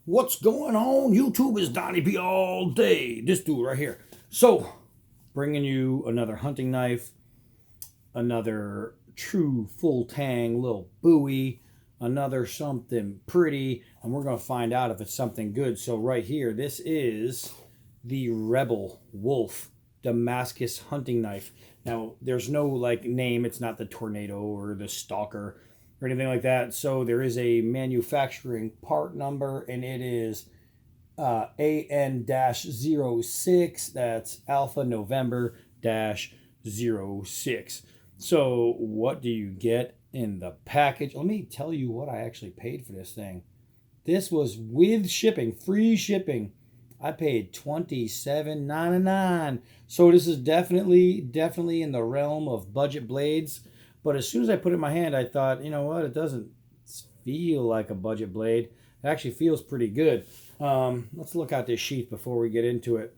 What's going on? YouTube is Donnie P all day. This dude right here. So, bringing you another hunting knife, another true full tang little Bowie, another something pretty, and we're going to find out if it's something good. So, right here, this is the Rebel Wolf Damascus hunting knife. Now, there's no like name, it's not the Tornado or the Stalker or anything like that. So there is a manufacturing part number, and it is AN-06. That's Alpha November 06. So what do you get in the package? Let me tell you what I actually paid for this thing. This was with shipping, free shipping. I paid $27.99. So this is definitely in the realm of budget blades. But as soon as I put it in my hand, I thought, you know what? It doesn't feel like a budget blade. It actually feels pretty good. Let's look at this sheath before we get into it.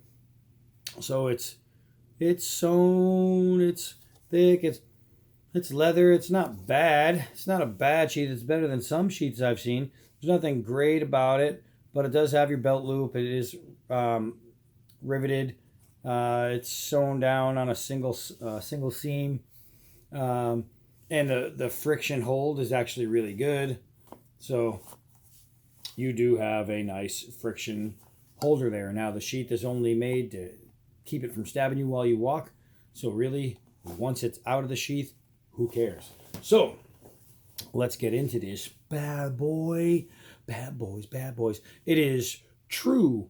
So it's sewn, it's thick, it's leather. It's not bad. It's not a bad sheath. It's better than some sheaths I've seen. There's nothing great about it, but it does have your belt loop. It is riveted. It's sewn down on a single seam. And the friction hold is actually really good. So you do have a nice friction holder there. Now the sheath is only made to keep it from stabbing you while you walk. So really, once it's out of the sheath, who cares? So let's get into this bad boy. Bad boys. It is true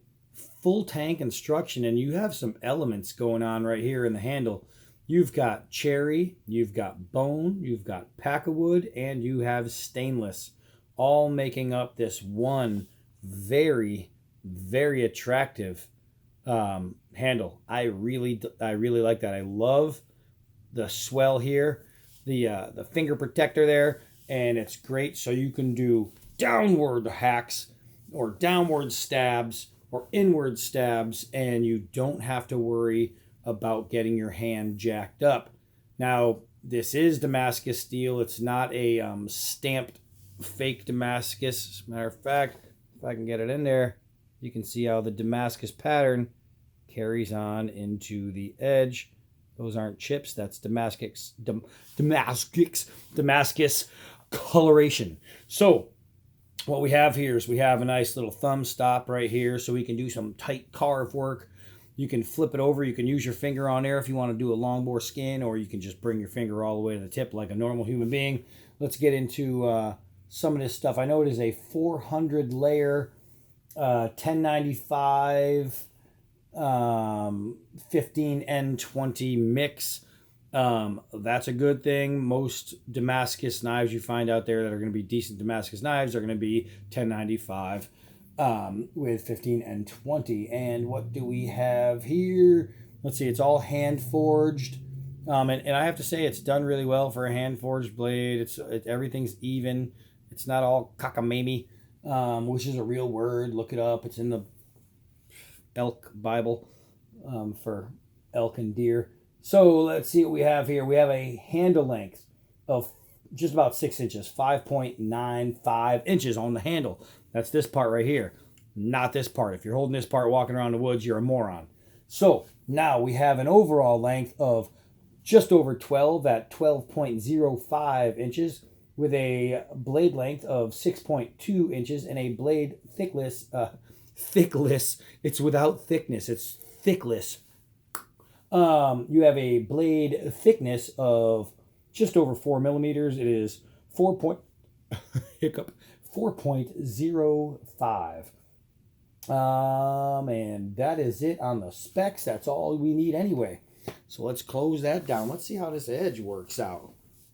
full tank construction, and you have some elements going on right here in the handle. You've got cherry, you've got bone, you've got packawood, and you have stainless, all making up this one very, very attractive handle. I really like that. I love the swell here, the finger protector there, and it's great. So you can do downward hacks or downward stabs or inward stabs, and you don't have to worry about getting your hand jacked up. Now, this is Damascus steel. It's not a stamped fake Damascus. As a matter of fact, if I can get it in there, you can see how the Damascus pattern carries on into the edge. Those aren't chips. That's Damascus coloration. So what we have here is we have a nice little thumb stop right here, so we can do some tight carve work. You can flip it over. You can use your finger on there if you want to do a long bore skin, or you can just bring your finger all the way to the tip like a normal human being. Let's get into some of this stuff. I know it is a 400 layer 1095 15N20 mix. That's a good thing. Most Damascus knives you find out there that are going to be decent Damascus knives are going to be 1095 with 15N20. And what do we have here? Let's see, it's all hand forged. And I have to say it's done really well for a hand forged blade. Everything's even. It's not all cockamamie, which is a real word. Look it up. It's in the elk Bible for elk and deer. So let's see what we have here. We have a handle length of just about 6 inches, 5.95 inches on the handle. That's this part right here, not this part. If you're holding this part walking around the woods, you're a moron. So now we have an overall length of just over 12 at 12.05 inches with a blade length of 6.2 inches and a blade thickless. It's without thickness. It's thickless. You have a blade thickness of just over 4 millimeters. It is 4.05. And that is it on the specs. That's all we need anyway. So let's close that down. Let's see how this edge works out.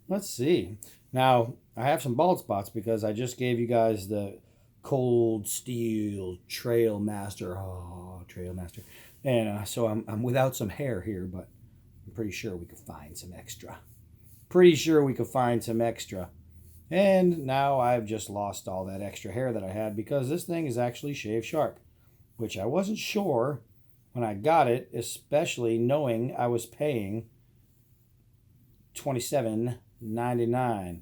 Let's see. Now, I have some bald spots because I just gave you guys the Cold Steel Trail Master. Oh, Trail Master. And so I'm without some hair here, but I'm pretty sure we could find some extra. And now I've just lost all that extra hair that I had because this thing is actually shave sharp, which I wasn't sure when I got it, especially knowing I was paying $27.99.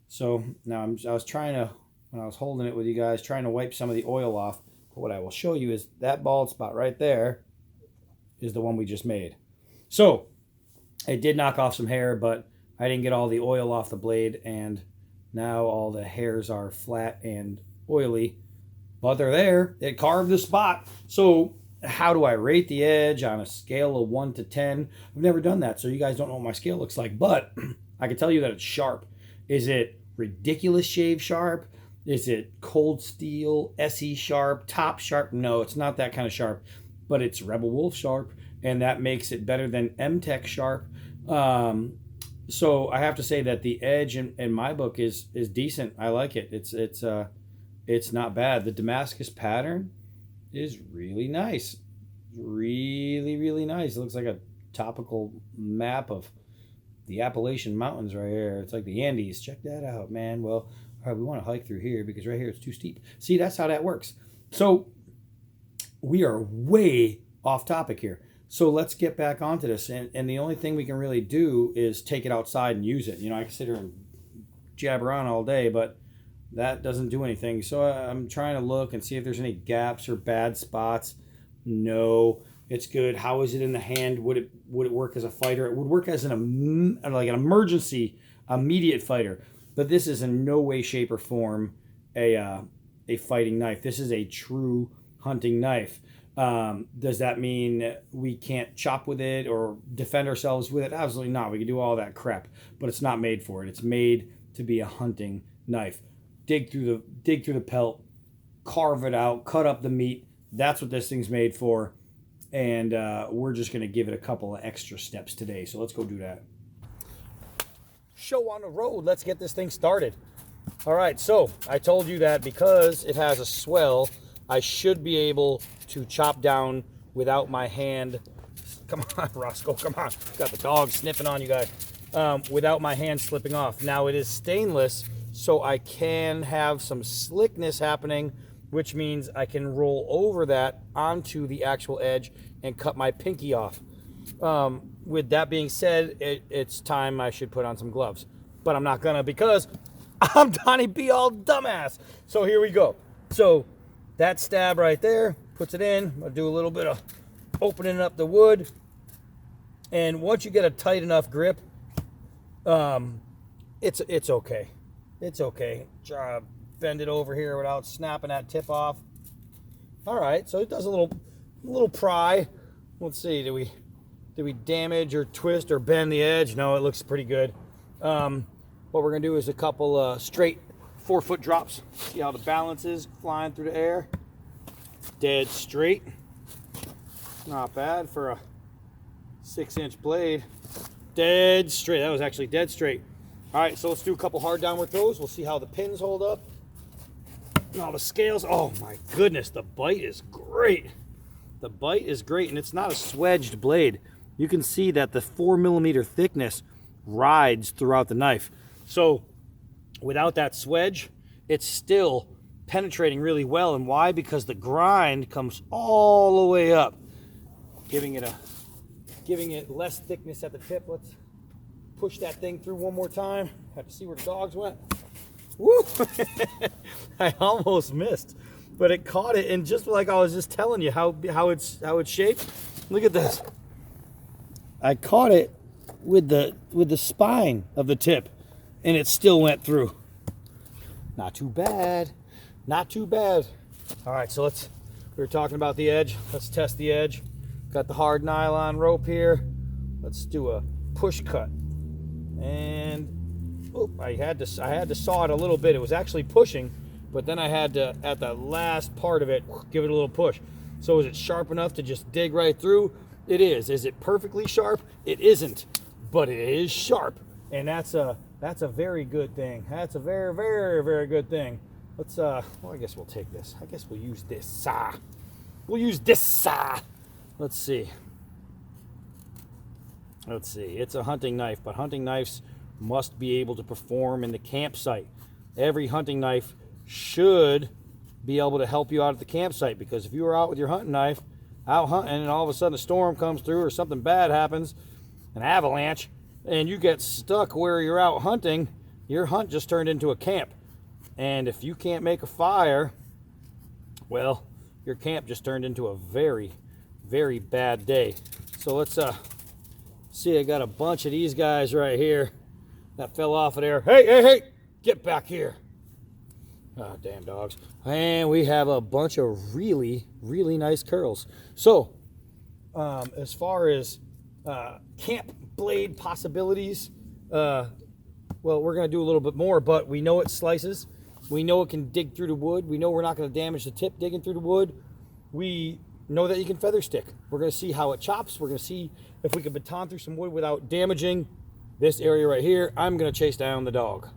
So now I was trying to when I was holding it with you guys, trying to wipe some of the oil off. But what I will show you is that bald spot right there is the one we just made. So it did knock off some hair, but I didn't get all the oil off the blade, and now all the hairs are flat and oily, but they're there. It carved the spot. So how do I rate the edge on a scale of 1 to 10? I've never done that, so you guys don't know what my scale looks like, but I can tell you that it's sharp. Is it ridiculous shave sharp? Is it cold steel, SE sharp, top sharp? No, it's not that kind of sharp, but it's Rebel Wolf sharp, and that makes it better than M-Tech sharp. So I have to say that the edge in my book is decent. I like it. It's not bad. The Damascus pattern is really nice. Really, really nice. It looks like a topical map of the Appalachian Mountains right here. It's like the Andes. Check that out, man. Well, all right, we want to hike through here because right here it's too steep. See, that's how that works. So we are way off topic here. So let's get back onto this. And the only thing we can really do is take it outside and use it. You know, I can sit here and jabber on all day, but that doesn't do anything. So I'm trying to look and see if there's any gaps or bad spots. No, it's good. How is it in the hand? Would it work as a fighter? It would work as like an emergency, immediate fighter. But this is in no way, shape, or form a fighting knife. This is a true hunting knife. Does that mean we can't chop with it or defend ourselves with it? Absolutely not. We can do all that crap, but it's not made for it. It's made to be a hunting knife. Dig through the pelt, carve it out, cut up the meat. That's what this thing's made for. And we're just going to give it a couple of extra steps today. So let's go do that. Show on the road. Let's get this thing started. All right. So I told you that because it has a swell, I should be able to chop down without my hand. Come on, Roscoe. Come on. Got the dog sniffing on you guys. Without my hand slipping off. Now it is stainless, so I can have some slickness happening, which means I can roll over that onto the actual edge and cut my pinky off. With that being said, it's time I should put on some gloves. But I'm not gonna because I'm Donnie B, all dumbass. So here we go. So that stab right there puts it in. I'll do a little bit of opening up the wood. And once you get a tight enough grip, it's okay. It's okay. Try to bend it over here without snapping that tip off. All right, so it does a little pry. Let's see, did we damage or twist or bend the edge? No, it looks pretty good. What we're gonna do is a couple straight 4-foot drops. See how the balance is flying through the air. Dead straight. Not bad for a 6-inch blade. Dead straight. That was actually dead straight. All right, so let's do a couple hard downward throws. We'll see how the pins hold up. And all the scales. Oh my goodness, the bite is great. The bite is great, and it's not a swedged blade. You can see that the 4mm thickness rides throughout the knife. So without that swedge, it's still penetrating really well. And why? Because the grind comes all the way up, giving it less thickness at the tip. Let's push that thing through one more time. Have to see where the dogs went. Woo! I almost missed, but it caught it. And just like I was just telling you how it's shaped. Look at this. I caught it with the spine of the tip, and it still went through. Not too bad. Not too bad. All right, so we were talking about the edge. Let's test the edge. Got the hard nylon rope here. Let's do a push cut. And I had to saw it a little bit. It was actually pushing, but then I had to, at the last part of it, give it a little push. So is it sharp enough to just dig right through? It is. Is it perfectly sharp? It isn't, but it is sharp, and that's a very good thing. That's a very, very, very good thing. Let's well, I guess we'll take this. I guess we'll use this. We'll use this. Let's see. It's a hunting knife, but hunting knives must be able to perform in the campsite. Every hunting knife should be able to help you out at the campsite, because if you were out with your hunting knife, out hunting, and all of a sudden a storm comes through or something bad happens, an avalanche, and you get stuck where you're out hunting, your hunt just turned into a camp. And if you can't make a fire, well, your camp just turned into a very, very bad day. So let's see, I got a bunch of these guys right here that fell off of there. Hey, hey, hey, get back here. Oh, damn dogs. And we have a bunch of really, really nice curls. So, as far as camp blade possibilities, well, we're going to do a little bit more, but we know it slices. We know it can dig through the wood. We know we're not going to damage the tip digging through the wood. We know that you can feather stick. We're going to see how it chops. We're going to see if we can baton through some wood without damaging this area right here. I'm going to chase down the dog.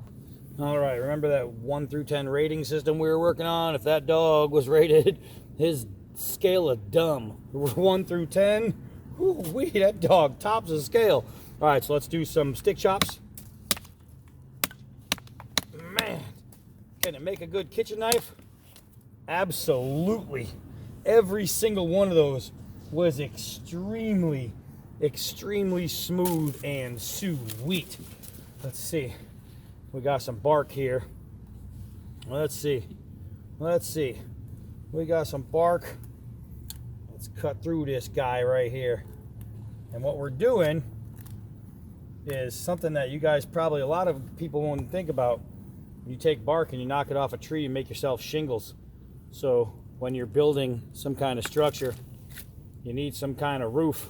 All right, remember that 1 through 10 rating system we were working on? If that dog was rated his scale of dumb 1 through 10, whoo-wee, that dog tops the scale. All right, so let's do some stick chops. Man, can it make a good kitchen knife? Absolutely. Every single one of those was extremely, extremely smooth and sweet. Let's see. We got some bark here. Let's see. We got some bark. Let's cut through this guy right here. And what we're doing is something that you guys probably, a lot of people won't think about. You take bark and you knock it off a tree and make yourself shingles. So when you're building some kind of structure, you need some kind of roof.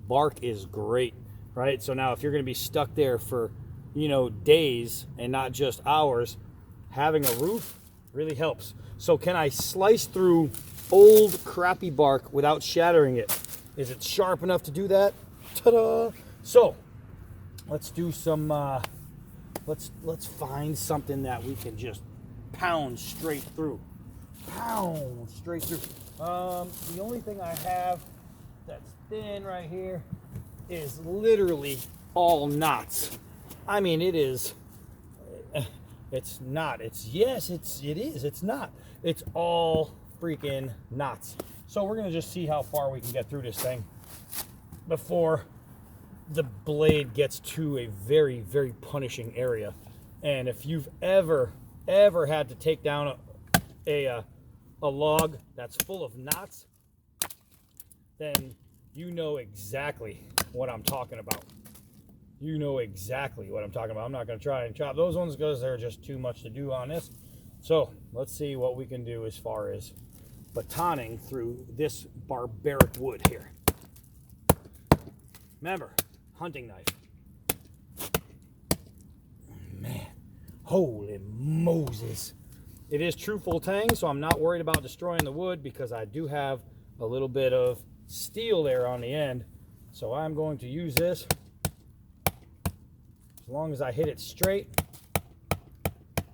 Bark is great, right? So now if you're going to be stuck there for, you know, days and not just hours, having a roof really helps. So can I slice through old crappy bark without shattering it? Is it sharp enough to do that? Ta-da! So let's do some let's find something that we can just pound straight through. Pound straight through. The only thing I have that's thin right here is literally all knots. I mean, it is. It's not. It's yes. It is. It's not. It's all freaking knots. So we're gonna just see how far we can get through this thing before the blade gets to a very, very punishing area. And if you've ever had to take down a log that's full of knots, then you know exactly what I'm talking about. You know exactly what I'm talking about. I'm not going to try and chop those ones because they're just too much to do on this. So let's see what we can do as far as batoning through this barbaric wood here. Remember, hunting knife. Man, holy Moses. It is true full tang, so I'm not worried about destroying the wood because I do have a little bit of steel there on the end. So I'm going to use this. As long as I hit it straight,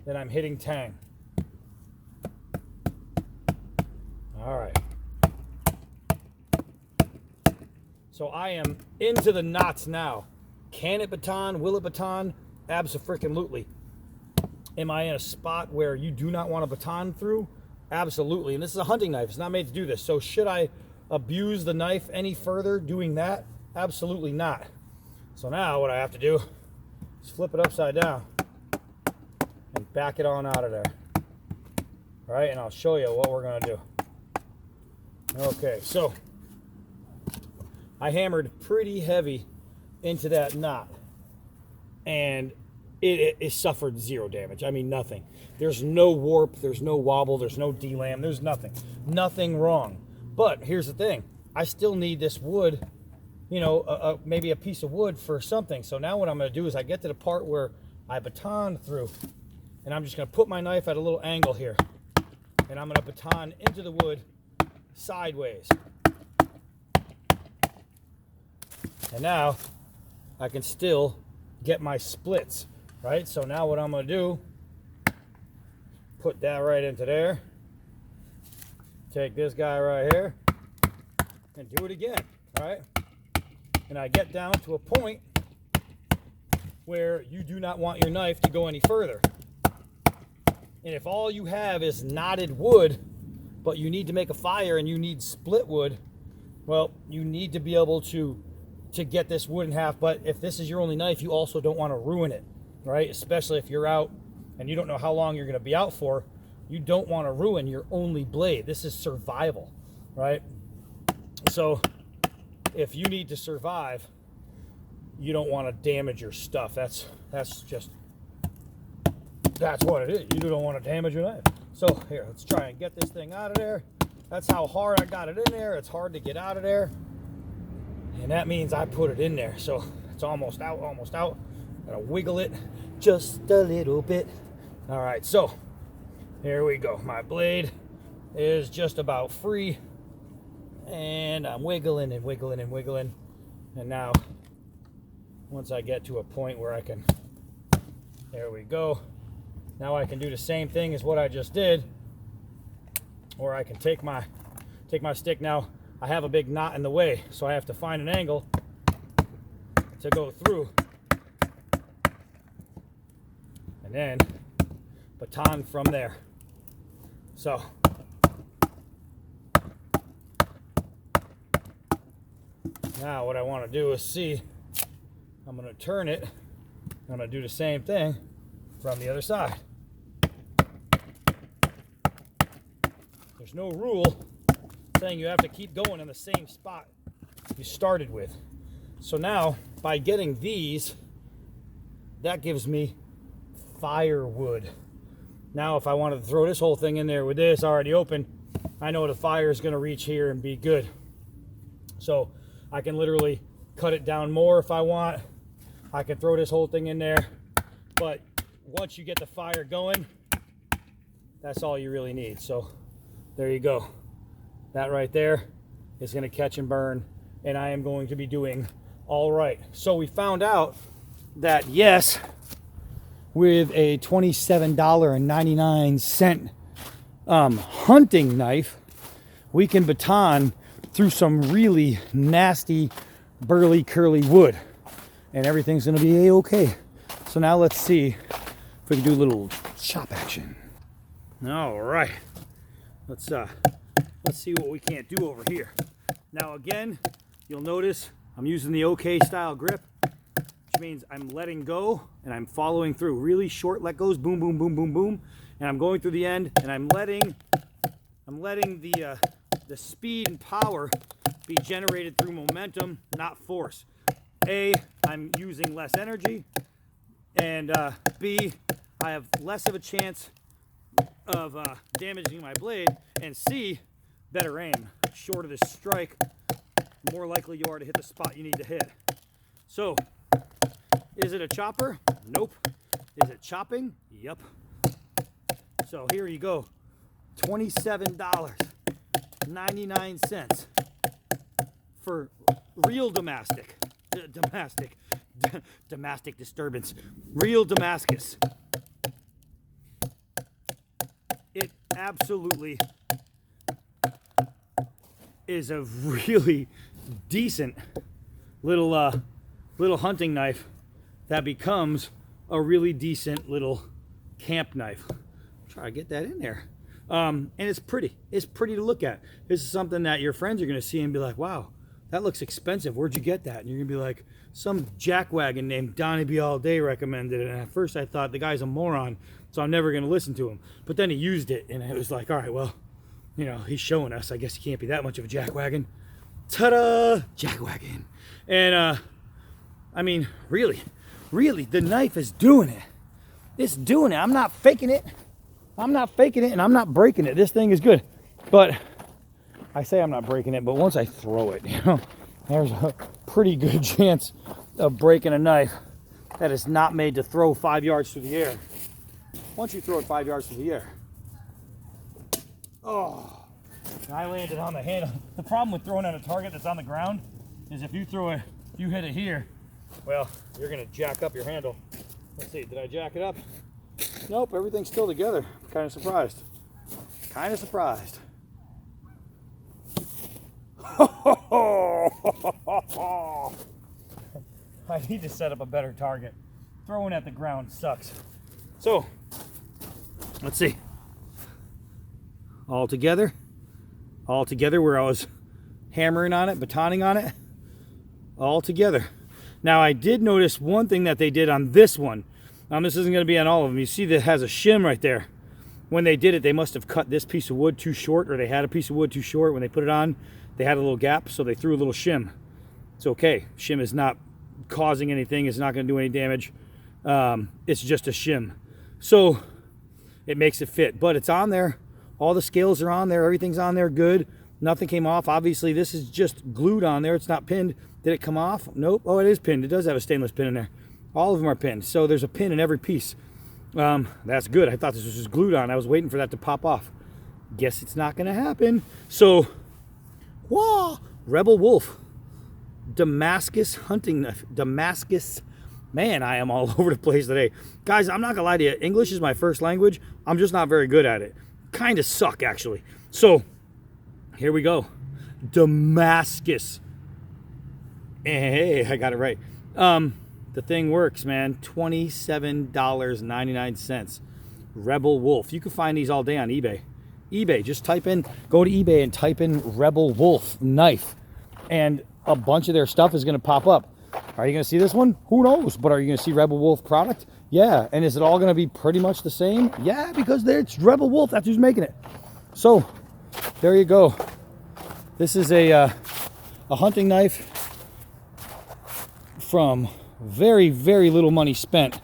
then I'm hitting tang. All right. So I am into the knots now. Can it baton? Will it baton? Abso-freaking-lutely. Am I in a spot where you do not want to baton through? Absolutely. And this is a hunting knife. It's not made to do this. So should I abuse the knife any further doing that? Absolutely not. So now what I have to do is flip it upside down and back it on out of there. All right, and I'll show you what we're going to do. Okay, so I hammered pretty heavy into that knot, and it suffered zero damage. I mean, nothing. There's no warp, there's no wobble, there's no delam, there's nothing. Nothing wrong. But here's the thing. I still need this wood, you know, maybe a piece of wood for something. So now what I'm going to do is I get to the part where I baton through, and I'm just going to put my knife at a little angle here, and I'm going to baton into the wood sideways. And now I can still get my splits, right? So now what I'm going to do, put that right into there, take this guy right here, and do it again, all right? And I get down to a point where you do not want your knife to go any further. And if all you have is knotted wood, but you need to make a fire and you need split wood, well, you need to be able to get this wood in half. But if this is your only knife, you also don't want to ruin it, right? Especially if you're out and you don't know how long you're going to be out for, you don't want to ruin your only blade. This is survival, right? So if you need to survive, you don't want to damage your stuff. That's what it is. You don't want to damage your knife. So here, let's try and get this thing out of there. That's how hard I got it in there. It's hard to get out of there. And that means I put it in there. So it's almost out, almost out. Gotta wiggle it just a little bit. All right, so here we go. My blade is just about free. And I'm wiggling and wiggling and wiggling. And now, once I get to a point where I can, there we go. Now I can do the same thing as what I just did. Or I can take my stick. Now I have a big knot in the way, so I have to find an angle to go through. And then baton from there. So now what I want to do is see, I'm going to turn it. I'm going to do the same thing from the other side. There's no rule saying you have to keep going in the same spot you started with. So now, by getting these, that gives me firewood. Now, if I wanted to throw this whole thing in there with this already open, I know the fire is going to reach here and be good. So I can literally cut it down more if I want. I can throw this whole thing in there. But once you get the fire going, that's all you really need. So there you go. That right there is going to catch and burn, and I am going to be doing all right. So we found out that yes, with a $27.99 hunting knife, we can baton through some really nasty, burly, curly wood, and everything's going to be a-okay. So now let's see if we can do a little chop action. All right. Let's see what we can't do over here. Now again, you'll notice I'm using the OK style grip, which means I'm letting go and I'm following through. Really short let goes, boom, boom, boom, boom, boom, and I'm going through the end, and I'm letting the speed and power be generated through momentum, not force. A, I'm using less energy, and B, I have less of a chance of damaging my blade, and C, better aim. Shorter the strike, more likely you are to hit the spot you need to hit. So, is it a chopper? Nope. Is it chopping? Yep. So here you go. $27.99 for real Damascus. Damascus disturbance. Real Damascus. It absolutely is a really decent little hunting knife that becomes a really decent little camp knife. Try to get that in there. And it's pretty. It's pretty to look at. This is something that your friends are going to see and be like, wow, that looks expensive. Where'd you get that? And you're going to be like, some jackwagon named Donnie B. All Day recommended it. And at first I thought the guy's a moron, so I'm never going to listen to him. But then he used it, and it was like, all right, well, you know, he's showing us. I guess he can't be that much of a jackwagon. Ta-da! Jackwagon. And, I mean, really, the knife is doing it. It's doing it. I'm not faking it. I'm not faking it, and I'm not breaking it. This thing is good. But I say I'm not breaking it, but once I throw it, you know, there's a pretty good chance of breaking a knife that is not made to throw 5 yards through the air. Once you throw it 5 yards through the air, oh, I landed on the handle. The problem with throwing at a target that's on the ground is if you throw it, if you hit it here, well, you're gonna jack up your handle. Let's see, did I jack it up? Nope, everything's still together. Kind of surprised. Kind of surprised. I need to set up a better target. Throwing at the ground sucks. So, let's see. All together where I was hammering on it, batoning on it. All together. Now, I did notice one thing that they did on this one This isn't going to be on all of them. You see that it has a shim right there. When they did it, they must have cut this piece of wood too short, or they had a piece of wood too short. When they put it on, they had a little gap, so they threw a little shim. It's okay. Shim is not causing anything. It's not going to do any damage. It's just a shim. So it makes it fit, but it's on there. All the scales are on there. Everything's on there good. Nothing came off. Obviously, this is just glued on there. It's not pinned. Did it come off? Nope. Oh, it is pinned. It does have a stainless pin in there. All of them are pinned. So there's a pin in every piece. That's good. I thought this was just glued on. I was waiting for that to pop off. Guess it's not going to happen. So, whoa, Rebel Wolf. Damascus hunting knife. Damascus. Man, I am all over the place today. Guys, I'm not going to lie to you. English is my first language. I'm just not very good at it. Kind of suck, actually. So, here we go. Damascus. Hey, I got it right. The thing works, man. $27.99. Rebel Wolf. You can find these all day on eBay. Just go to eBay and type in Rebel Wolf knife. And a bunch of their stuff is going to pop up. Are you going to see this one? Who knows? But are you going to see Rebel Wolf product? Yeah. And is it all going to be pretty much the same? Yeah, because it's Rebel Wolf. That's who's making it. So, there you go. This is a hunting knife from very, very little money spent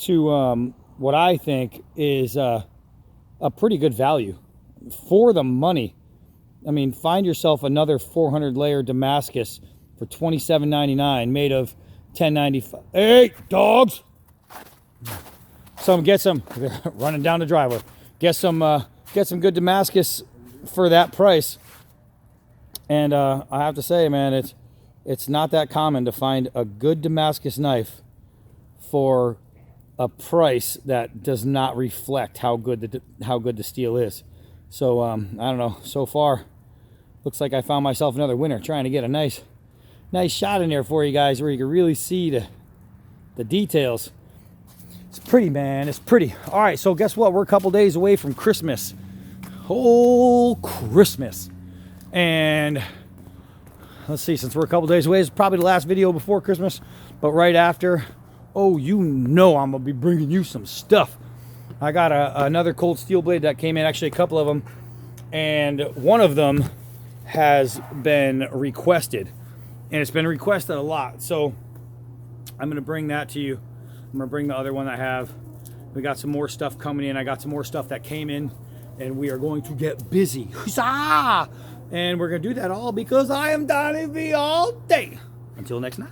to what I think is a pretty good value for the money. I mean, find yourself another 400 layer Damascus for $27.99 made of 1095. Hey, dogs! Get some. They're running down the driveway. Get some good Damascus for that price. And I have to say, man, it's not that common to find a good Damascus knife for a price that does not reflect how good the steel is. So I don't know. So far, looks like I found myself another winner, trying to get a nice shot in there for you guys, where you can really see the details. It's pretty, man. It's pretty. All right. So guess what? We're a couple days away from Christmas. Whole Christmas, and let's see, since we're a couple days away, it's probably the last video before Christmas, but right after, oh, you know I'm going to be bringing you some stuff. I got another cold steel blade that came in, actually a couple of them, and one of them has been requested, and it's been requested a lot, so I'm going to bring that to you. I'm going to bring the other one I have. We got some more stuff coming in. I got some more stuff that came in, and we are going to get busy. Huzzah! And we're going to do that all because I am Donnie V all day. Until next knife.